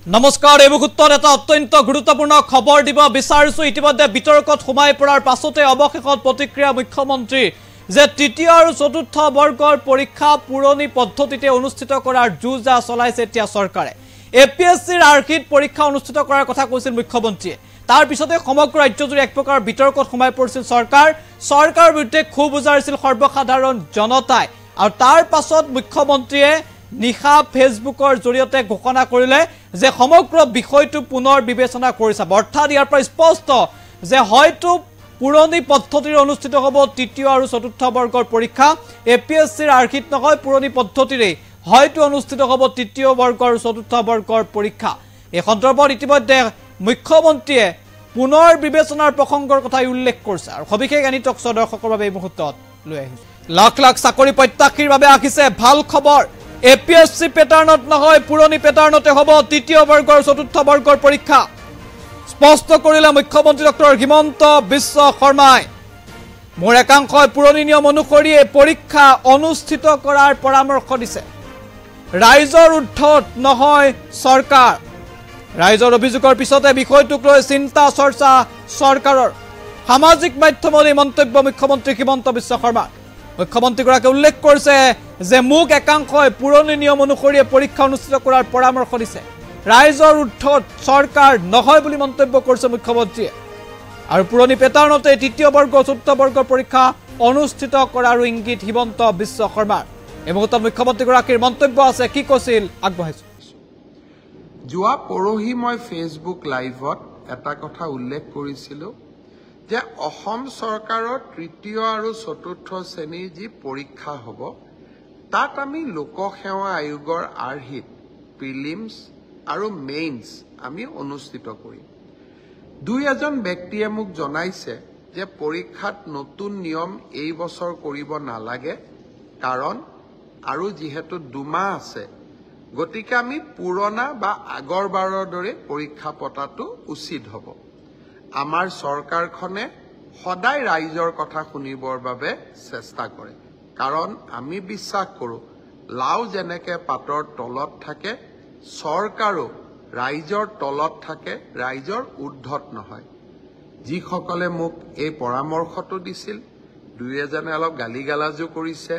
নমস্কাৰ এই মুহূৰ্তত এটা অত্যন্ত গুৰুত্বপূৰ্ণ খবৰ দিব বিচাৰিছো ইতিমধ্যে বিতৰ্কত সোমাই পৰাৰ পাছতে অৱশেষত প্ৰতিক্ৰিয়া মুখ্যমন্ত্ৰী যে তৃতীয় আৰু চতুৰ্থ বৰ্গৰ পৰীক্ষা পুৰণি পদ্ধতিতে অনুষ্ঠিত কৰাৰ যুঁজা চলাইছে এতিয়া চৰকাৰে এপিএছচিৰ আৰ্হিত পৰীক্ষা অনুষ্ঠিত কৰাৰ কথা কৈছিল মুখ্যমন্ত্ৰীয়ে তাৰ পিছতে সমগ্ৰ ৰাজ্যজুৰি এক প্ৰকাৰ বিতৰ্কত সোমাই পৰিছিল চৰকাৰৰ বিৰুদ্ধে ক্ষোভ উজাৰিছিল সৰ্বসাধাৰণ জনতাই আৰু তাৰ পাছত মুখ্যমন্ত্ৰীয়ে নিশা ফেসবুকৰ জৰিয়তে ঘোষণা কৰিলে যে সমগ্ৰ বিষয়টো পুনৰ বিবেচনা কৰিছে অৰ্থাৎ ইয়াৰ পৰা স্পষ্ট যে হয়তো পুৰণি পদ্ধতিৰে অনুষ্ঠিত হ'ব তৃতীয় আৰু চতুৰ্থ বৰ্গৰ পৰীক্ষা এপিএছচিৰ আৰ্হিত নহয় পুৰণি পদ্ধতিৰে হয়তো অনুষ্ঠিত হ'ব তৃতীয় বৰ্গ আৰু চতুৰ্থ বৰ্গৰ পৰীক্ষা এই সন্দৰ্ভত ইতিমধ্যে মুখ্যমন্ত্ৰীয়ে পুনৰ বিবেচনাৰ প্ৰসংগৰ কথা উল্লেখ কৰিছে আৰু সবিশেষ আনি টক দৰ্শকৰ বাবে এই মুহূৰ্তত লৈ আহিছে লাখ লাখ চাকৰি প্ৰত্যাশীৰ বাবে আহিছে ভাল খবৰ এপিএছচি প্যাটাৰ্ণত নহয় পুৰণি প্যাটাৰ্ণতে হ'ব তৃতীয় বৰ্গ আৰু চতুৰ্থ বৰ্গৰ পৰীক্ষা স্পষ্ট কৰিলে মুখ্যমন্ত্ৰী ডক্টৰ হিমন্ত বিশ্ব শৰ্মাই মোৰ একাংশই পুৰণি নিয়ম অনুসৰি এই পৰীক্ষা অনুষ্ঠিত কৰাৰ পৰামৰ্শ দিছে ৰাইজৰ উদ্ধত নহয় চৰকাৰ ৰাইজৰ অভিযোগৰ পিছতে বিষয়টোক লৈ চিন্তা চৰ্চা চৰকাৰৰ সামাজিক মাধ্যমত এই মন্তব্য মুখ্যমন্ত্ৰী হিমন্ত বিশ্ব শৰ্মা মুখ্যমন্ত্ৰীগৰাকীয়ে উল্লেখ কৰিছে যে মোক একাংশই পুৰণি নিয়ম অনুসৰি পৰীক্ষা অনুষ্ঠিত কৰাৰ পৰামৰ্শ দিছে ৰাইজৰ উদ্ধত চৰকাৰ নহয় বুলি মন্তব্য কৰিছে মুখ্যমন্ত্ৰীয়ে আৰু পুৰণি প্যাটাৰ্ণতে তৃতীয় বৰ্গ চতুৰ্থ বৰ্গৰ পৰীক্ষা অনুষ্ঠিত কৰাৰ ইংগিত হিমন্ত বিশ্ব শৰ্মাৰ এই মুহূৰ্তত মুখ্যমন্ত্ৰীগৰাকীৰ মন্তব্য আছে কি কৈছিল আগবঢ়াইছো যোৱা পৰহি মই ফেসবুক লাইভত এটা কথা উল্লেখ কৰিছিলো যে অসম চৰকাৰৰ তৃতীয় আৰু চতুৰ্থ শ্ৰেণীৰ যি পৰীক্ষা হ'ব তাত আমি লোকসেৱা আয়োগৰ আৰ্হিত প্ৰিলিমছ আৰু মেইনছ আমি অনুষ্ঠিত কৰিম দুই এজন ব্যক্তিয়ে মোক জনাইছে যে পৰীক্ষাত নতুন নিয়ম এই বছৰ কৰিব নালাগে কাৰণ আৰু যিহেতু দুমাহ আছে গতিকে আমি পুৰণা বা আগৰবাৰৰ দৰে পৰীক্ষা পতাটো উচিত হ'ব আমাৰ চৰকাৰখনে সদায় ৰাইজৰ কথা শুনিবৰ বাবে চেষ্টা কৰে কাৰণ আমি বিশ্বাস কৰো লাও যেনেকে পাতৰ তলত থাকে চৰকাৰো ৰাইজৰ তলত থাকে ৰাইজৰ ঊৰ্ধ্বত নহয় যিসকলে মোক এই পৰামৰ্শটো দিছিল দুই এজনে অলপ গালিগালাজো কৰিছে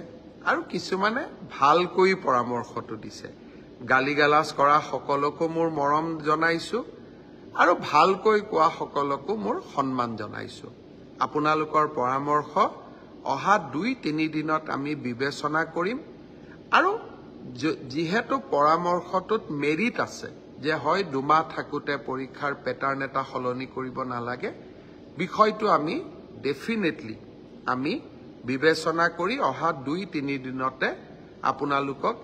আৰু কিছুমানে ভালকৈ পৰামৰ্শটো দিছে গালিগালাজ কৰা সকলকো মোৰ মৰম জনাইছো আৰু ভালকৈ কোৱা সকলকো মোৰ সন্মান জনাইছো আপোনালোকৰ পৰামৰ্শ অহা 2-3 দিনত আমি বিবেচনা কৰিম আৰু যেহেতু পৰামৰ্শটোত মেৰিট আছে যে হয় দুমাহ থাকোতে পৰীক্ষাৰ প্যাটাৰ্ণ এটা সলনি কৰিব নালাগে বিষয়টো আমি ডেফিনেটলি আমি বিবেচনা কৰি অহা 2-3 দিনতে আপোনালোকক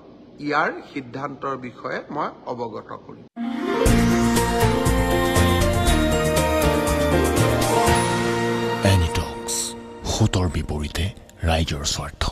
ইয়াৰ সিদ্ধান্তৰ বিষয়ে মই অৱগত কৰিম এনিটক্স হুতৰ বিপৰীতে ৰাইজৰ স্বাৰ্থ